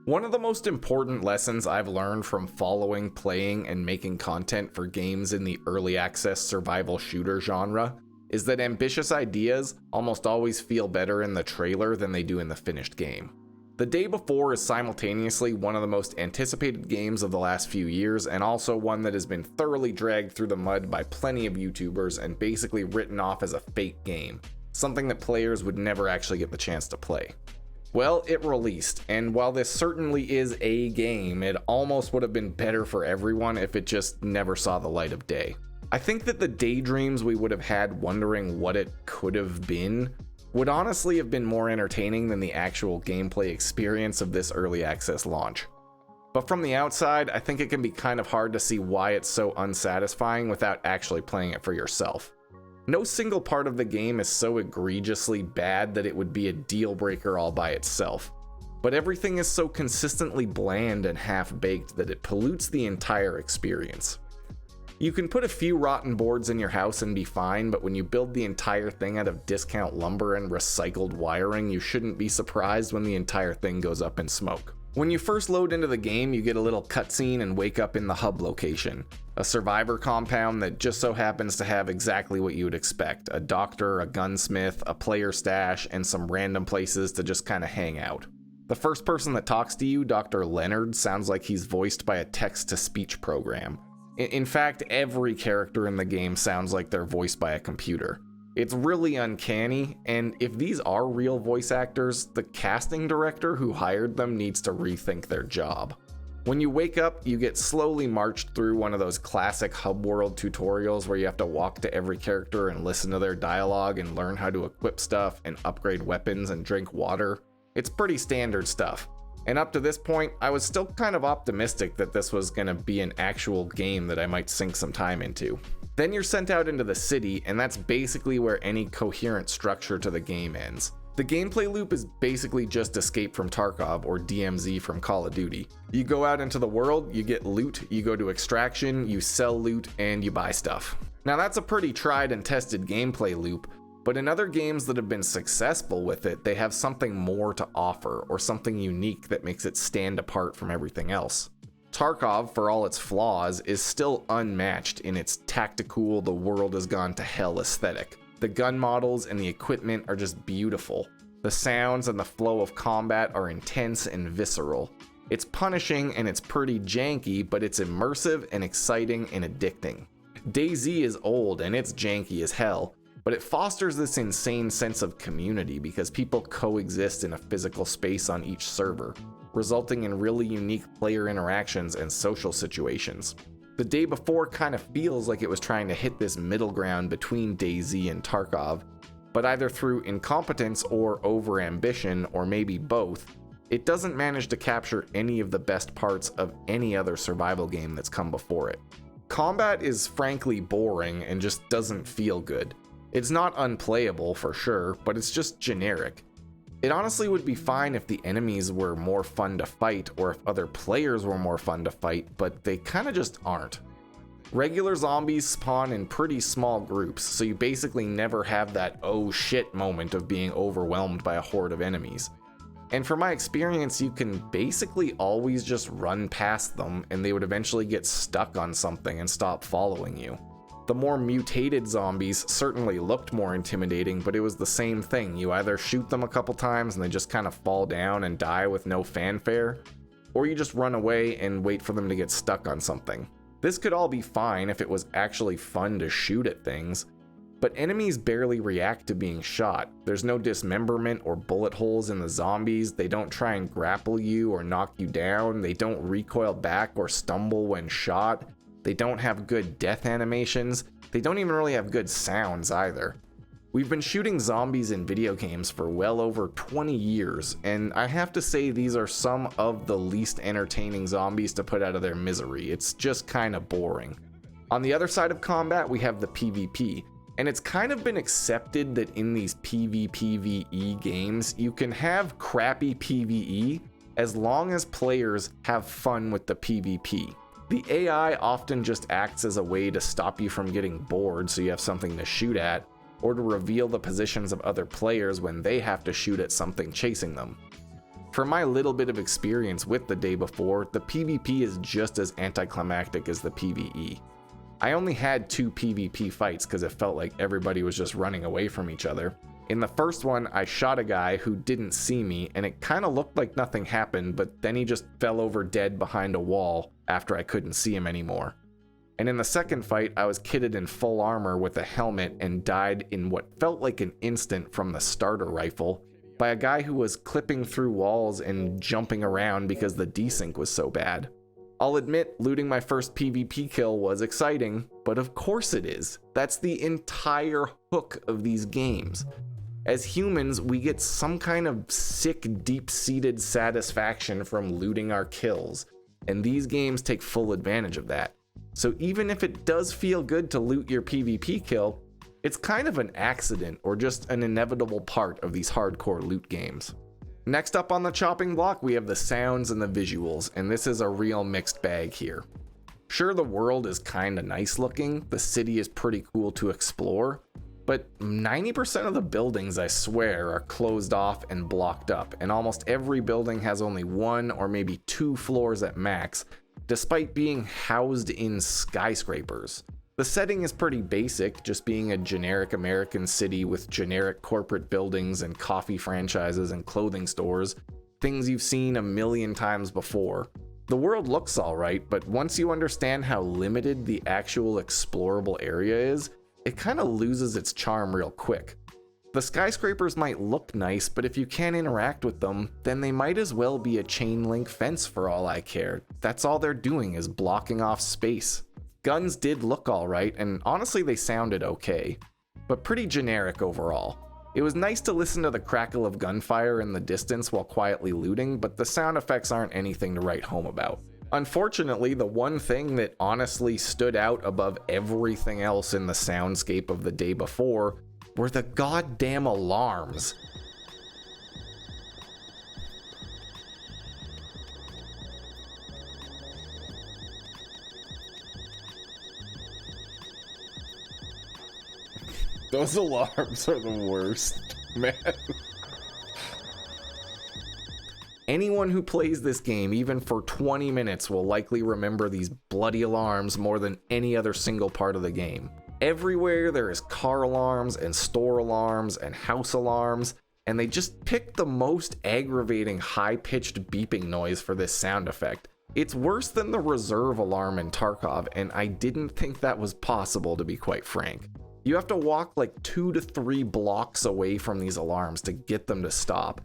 One of the most important lessons I've learned from following, playing, and making content for games in the early access survival shooter genre is that ambitious ideas almost always feel better in the trailer than they do in the finished game. The Day Before is simultaneously one of the most anticipated games of the last few years, and also one that has been thoroughly dragged through the mud by plenty of YouTubers and basically written off as a fake game, something that players would never actually get the chance to play. Well, it released, and while this certainly is a game, it almost would have been better for everyone if it just never saw the light of day. I think that the daydreams we would have had wondering what it could have been would honestly have been more entertaining than the actual gameplay experience of this early access launch. But from the outside, I think it can be kind of hard to see why it's so unsatisfying without actually playing it for yourself. No single part of the game is so egregiously bad that it would be a deal breaker all by itself, but everything is so consistently bland and half-baked that it pollutes the entire experience. You can put a few rotten boards in your house and be fine, but when you build the entire thing out of discount lumber and recycled wiring, you shouldn't be surprised when the entire thing goes up in smoke. When you first load into the game, you get a little cutscene and wake up in the hub location, a survivor compound that just so happens to have exactly what you would expect: a doctor, a gunsmith, a player stash, and some random places to just kind of hang out. The first person that talks to you, Dr. Leonard, sounds like he's voiced by a text-to-speech program. In fact, every character in the game sounds like they're voiced by a computer. It's really uncanny, and if these are real voice actors, the casting director who hired them needs to rethink their job. When you wake up, you get slowly marched through one of those classic hub world tutorials where you have to walk to every character and listen to their dialogue and learn how to equip stuff and upgrade weapons and drink water. It's pretty standard stuff. And up to this point, I was still kind of optimistic that this was going to be an actual game that I might sink some time into. Then you're sent out into the city, and that's basically where any coherent structure to the game ends. The gameplay loop is basically just Escape from Tarkov or DMZ from Call of Duty. You go out into the world, you get loot, you go to extraction, you sell loot, and you buy stuff. Now that's a pretty tried and tested gameplay loop, but in other games that have been successful with it, they have something more to offer, or something unique that makes it stand apart from everything else. Tarkov, for all its flaws, is still unmatched in its tactical, the world has gone to hell aesthetic. The gun models and the equipment are just beautiful. The sounds and the flow of combat are intense and visceral. It's punishing and it's pretty janky, but it's immersive and exciting and addicting. DayZ is old and it's janky as hell, but it fosters this insane sense of community because people coexist in a physical space on each server, resulting in really unique player interactions and social situations. The Day Before kind of feels like it was trying to hit this middle ground between DayZ and Tarkov, but either through incompetence or overambition, or maybe both, it doesn't manage to capture any of the best parts of any other survival game that's come before it. Combat is frankly boring and just doesn't feel good. It's not unplayable for sure, but it's just generic. It honestly would be fine if the enemies were more fun to fight or if other players were more fun to fight, but they kinda just aren't. Regular zombies spawn in pretty small groups, so you basically never have that oh shit moment of being overwhelmed by a horde of enemies. And from my experience, you can basically always just run past them and they would eventually get stuck on something and stop following you. The more mutated zombies certainly looked more intimidating, but it was the same thing. You either shoot them a couple times and they just kind of fall down and die with no fanfare, or you just run away and wait for them to get stuck on something. This could all be fine if it was actually fun to shoot at things, but enemies barely react to being shot. There's no dismemberment or bullet holes in the zombies, they don't try and grapple you or knock you down, they don't recoil back or stumble when shot. They don't have good death animations, they don't even really have good sounds either. We've been shooting zombies in video games for well over 20 years, and I have to say these are some of the least entertaining zombies to put out of their misery. It's just kinda boring. On the other side of combat, we have the PvP, and it's kind of been accepted that in these PvPvE games, you can have crappy PvE as long as players have fun with the PvP. The AI often just acts as a way to stop you from getting bored so you have something to shoot at, or to reveal the positions of other players when they have to shoot at something chasing them. From my little bit of experience with the day before, the PvP is just as anticlimactic as the PvE. I only had 2 PvP fights because it felt like everybody was just running away from each other. In the first one, I shot a guy who didn't see me, and it kinda looked like nothing happened, but then he just fell over dead behind a wall after I couldn't see him anymore. And in the second fight, I was kitted in full armor with a helmet and died in what felt like an instant from the starter rifle by a guy who was clipping through walls and jumping around because the desync was so bad. I'll admit, looting my first PvP kill was exciting, but of course it is. That's the entire hook of these games. As humans, we get some kind of sick, deep-seated satisfaction from looting our kills, and these games take full advantage of that. So even if it does feel good to loot your PvP kill, it's kind of an accident or just an inevitable part of these hardcore loot games. Next up on the chopping block, we have the sounds and the visuals, and this is a real mixed bag here. Sure, the world is kinda nice looking, the city is pretty cool to explore, but 90% of the buildings, I swear, are closed off and blocked up, and almost every building has only 1 or maybe 2 floors at max, despite being housed in skyscrapers. The setting is pretty basic, just being a generic American city with generic corporate buildings and coffee franchises and clothing stores, things you've seen a million times before. The world looks alright, but once you understand how limited the actual explorable area is, it kinda loses its charm real quick. The skyscrapers might look nice, but if you can't interact with them, then they might as well be a chain link fence for all I care. That's all they're doing is blocking off space. Guns did look alright, and honestly they sounded okay, but pretty generic overall. It was nice to listen to the crackle of gunfire in the distance while quietly looting, but the sound effects aren't anything to write home about. Unfortunately, the one thing that honestly stood out above everything else in the soundscape of the day before were the goddamn alarms. Those alarms are the worst, man. Anyone who plays this game, even for 20 minutes, will likely remember these bloody alarms more than any other single part of the game. Everywhere there is car alarms and store alarms and house alarms, and they just picked the most aggravating high-pitched beeping noise for this sound effect. It's worse than the reserve alarm in Tarkov, and I didn't think that was possible, to be quite frank. You have to walk like 2 to 3 blocks away from these alarms to get them to stop.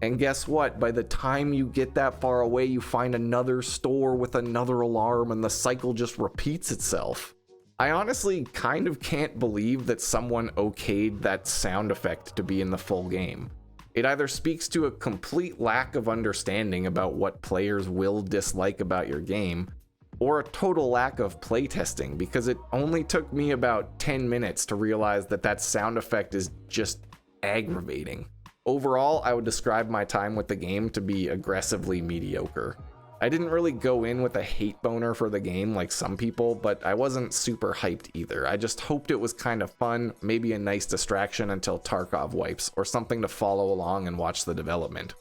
And guess what? By the time you get that far away, you find another store with another alarm and the cycle just repeats itself. I honestly kind of can't believe that someone okayed that sound effect to be in the full game. It either speaks to a complete lack of understanding about what players will dislike about your game, or a total lack of playtesting, because it only took me about 10 minutes to realize that that sound effect is just aggravating. Overall, I would describe my time with the game to be aggressively mediocre. I didn't really go in with a hate boner for the game like some people, but I wasn't super hyped either. I just hoped it was kind of fun, maybe a nice distraction until Tarkov wipes, or something to follow along and watch the development.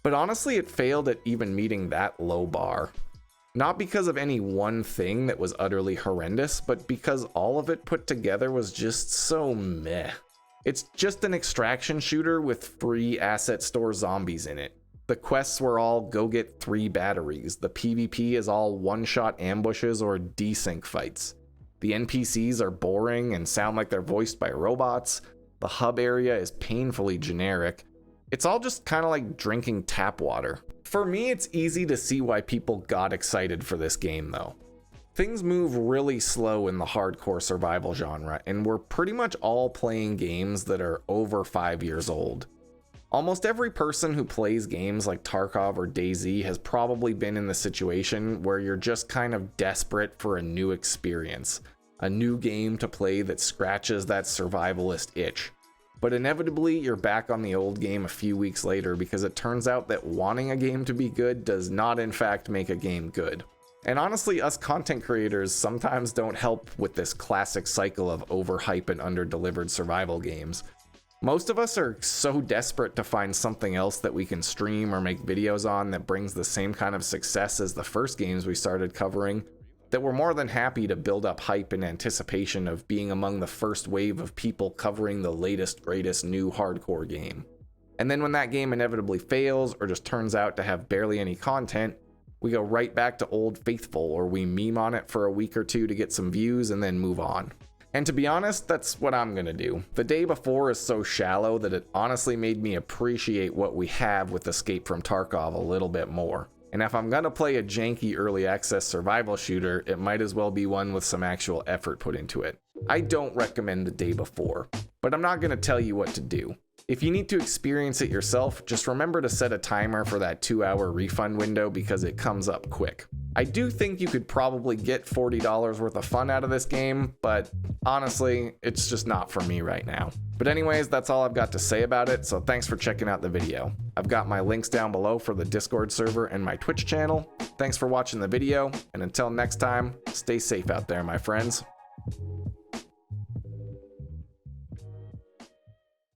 But honestly, it failed at even meeting that low bar. Not because of any one thing that was utterly horrendous, but because all of it put together was just so meh. It's just an extraction shooter with free asset store zombies in it. The quests were all go get 3 batteries. The PvP is all one-shot ambushes or desync fights. The NPCs are boring and sound like they're voiced by robots. The hub area is painfully generic. It's all just kind of like drinking tap water. For me, it's easy to see why people got excited for this game though. Things move really slow in the hardcore survival genre, and we're pretty much all playing games that are over 5 years old. Almost every person who plays games like Tarkov or DayZ has probably been in the situation where you're just kind of desperate for a new experience, a new game to play that scratches that survivalist itch. But inevitably, you're back on the old game a few weeks later because it turns out that wanting a game to be good does not in fact make a game good. And honestly, us content creators sometimes don't help with this classic cycle of overhype and underdelivered survival games. Most of us are so desperate to find something else that we can stream or make videos on that brings the same kind of success as the first games we started covering, that we're more than happy to build up hype in anticipation of being among the first wave of people covering the latest, greatest new hardcore game. And then when that game inevitably fails or just turns out to have barely any content, we go right back to Old Faithful, or we meme on it for a week or two to get some views and then move on. And to be honest, that's what I'm gonna do. The Day Before is so shallow that it honestly made me appreciate what we have with Escape from Tarkov a little bit more. And if I'm gonna play a janky early access survival shooter, it might as well be one with some actual effort put into it. I don't recommend The Day Before, but I'm not gonna tell you what to do. If you need to experience it yourself, just remember to set a timer for that 2-hour refund window because it comes up quick. I do think you could probably get $40 worth of fun out of this game, but honestly, it's just not for me right now. But anyways, that's all I've got to say about it, so thanks for checking out the video. I've got my links down below for the Discord server and my Twitch channel. Thanks for watching the video, and until next time, stay safe out there, my friends.